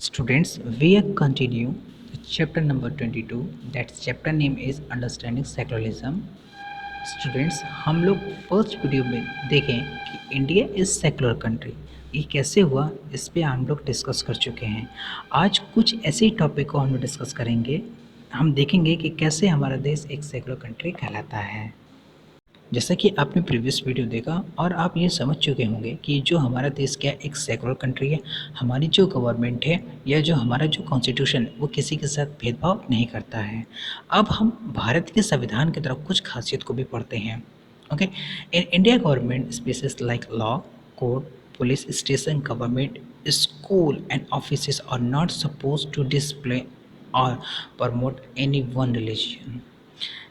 Students, we are continue the chapter number 22. That chapter name is Understanding Secularism. Students, हम लोग first video में देखें कि India is secular country. ये कैसे हुआ, इस पे हम लोग डिस्कस कर चुके हैं। आज कुछ ऐसे टॉपिक को हम लोग डिस्कस करेंगे। हम देखेंगे कि कैसे हमारा देश एक सेकुलर कंट्री कहलाता है। जैसा कि आपने प्रीवियस वीडियो देखा और आप ये समझ चुके होंगे कि जो हमारा देश क्या एक सेकुलर कंट्री है। हमारी जो गवर्नमेंट है या जो हमारा जो कॉन्स्टिट्यूशन है वो किसी के साथ भेदभाव नहीं करता है। अब हम भारत के संविधान की तरफ कुछ खासियत को भी पढ़ते हैं। Okay, in India government spaces like law, court, police station, government school and office are not suppose to display और प्रमोट एनी वन रिलीजन।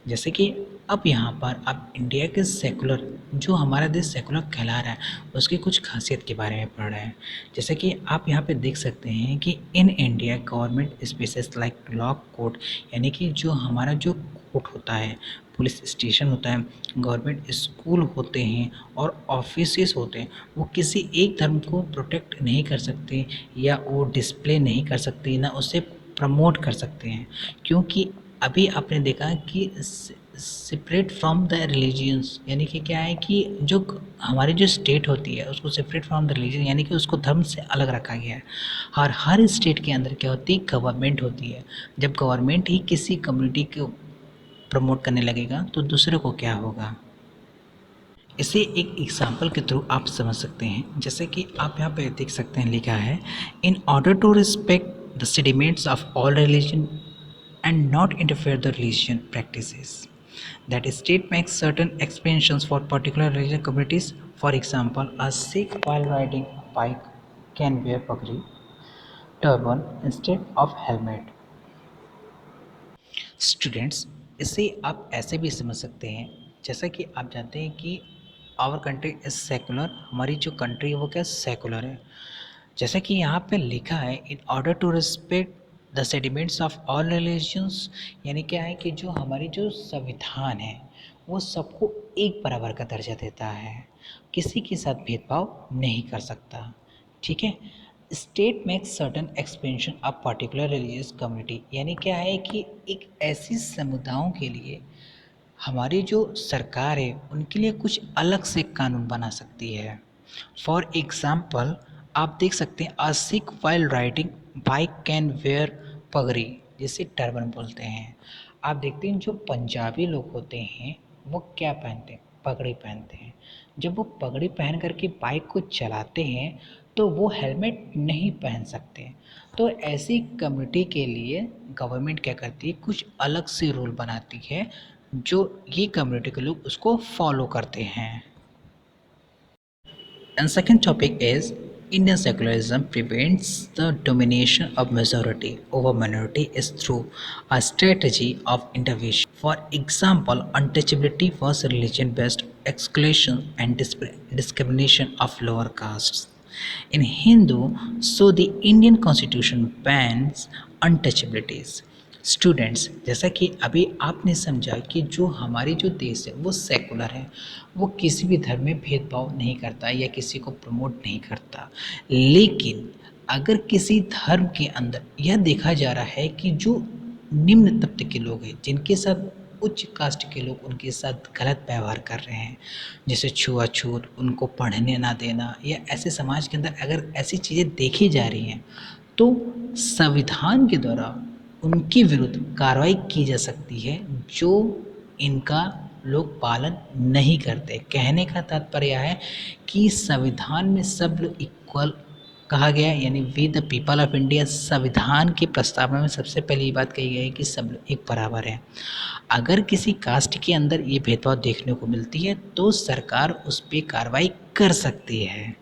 जैसे कि अब यहाँ पर आप इंडिया के सेकुलर, जो हमारा देश सेकुलर कहला रहा है, उसकी कुछ खासियत के बारे में पढ़ रहे हैं। जैसे कि आप यहाँ पे देख सकते हैं कि इन India government spaces like law, court, यानी कि जो हमारा जो कोर्ट होता है, पुलिस स्टेशन होता है, गवर्नमेंट स्कूल होते हैं और ऑफिसेस होते हैं, वो किसी एक धर्म को प्रोटेक्ट नहीं कर सकते या वो डिस्प्ले नहीं कर सकते, ना उसे प्रमोट कर सकते हैं। क्योंकि अभी आपने देखा कि सेपरेट फ्रॉम द रिलीजियंस, यानी कि क्या है कि जो हमारी जो स्टेट होती है उसको सेपरेट फ्रॉम द रिलीजन, यानी कि उसको धर्म से अलग रखा गया है। और हर स्टेट के अंदर क्या होती है, गवर्नमेंट होती है। जब गवर्नमेंट ही किसी कम्युनिटी को प्रमोट करने लगेगा तो दूसरे को क्या होगा। इसे एक एग्जाम्पल के थ्रू आप समझ सकते हैं। जैसे कि आप यहाँ पे देख सकते हैं, लिखा है in order to respect the sentiments of all religion and not interfere the religion practices. That state makes certain expansions for particular religious communities. For example, a Sikh while riding a bike can wear pagri, turban instead of helmet. Students, इसे आप ऐसे भी समझ सकते हैं, जैसा कि आप जानते हैं कि आवर कंट्री इज सेकुलर, हमारी जो कंट्री है वो क्या सेकुलर है। जैसा कि यहाँ पे लिखा है in order to respect the sentiments of all religions, यानी क्या है कि जो हमारी जो संविधान है वो सबको एक बराबर का दर्जा देता है, किसी के साथ भेदभाव नहीं कर सकता। ठीक है, state makes certain expansion of particular religious community, यानी क्या है कि एक ऐसी समुदायों के लिए हमारी जो सरकार है उनके लिए कुछ अलग से कानून बना सकती है। फॉर एग्ज़ाम्पल, आप देख सकते हैं a Sikh while riding bike can wear pagdi, जिसे टर्बन बोलते हैं। आप देखते हैं जो पंजाबी लोग होते हैं वो क्या पहनते हैं, पगड़ी पहनते हैं। जब वो पगड़ी पहन करके बाइक को चलाते हैं तो वो हेलमेट नहीं पहन सकते। तो ऐसी कम्युनिटी के लिए गवर्नमेंट क्या करती है, कुछ अलग से रूल बनाती है जो ये कम्युनिटी के लोग उसको फॉलो करते हैं। And second topic is Indian secularism prevents the domination of majority over minority is through a strategy of intervention. For example, untouchability was religion-based exclusion and discrimination of lower castes. In Hindu, so the Indian constitution bans untouchabilities. Students, जैसा कि अभी आपने समझा कि जो हमारी जो देश है वो सेकुलर है, वो किसी भी धर्म में भेदभाव नहीं करता या किसी को प्रमोट नहीं करता। लेकिन अगर किसी धर्म के अंदर यह देखा जा रहा है कि जो निम्न तबके के लोग हैं, जिनके साथ उच्च कास्ट के लोग उनके साथ गलत व्यवहार कर रहे हैं, जैसे छुआछूत, उनको पढ़ने ना देना, या ऐसे समाज के अंदर अगर ऐसी चीज़ें देखी जा रही हैं तो संविधान के द्वारा उनके विरुद्ध कार्रवाई की जा सकती है जो इनका लोग पालन नहीं करते। कहने का तात्पर्य है कि संविधान में सब लोग इक्वल कहा गया है, यानी we the people of India. संविधान की प्रस्तावना में सबसे पहले ये बात कही गई है कि सब लोग एक बराबर है। अगर किसी कास्ट के अंदर ये भेदभाव देखने को मिलती है तो सरकार उस पर कार्रवाई कर सकती है।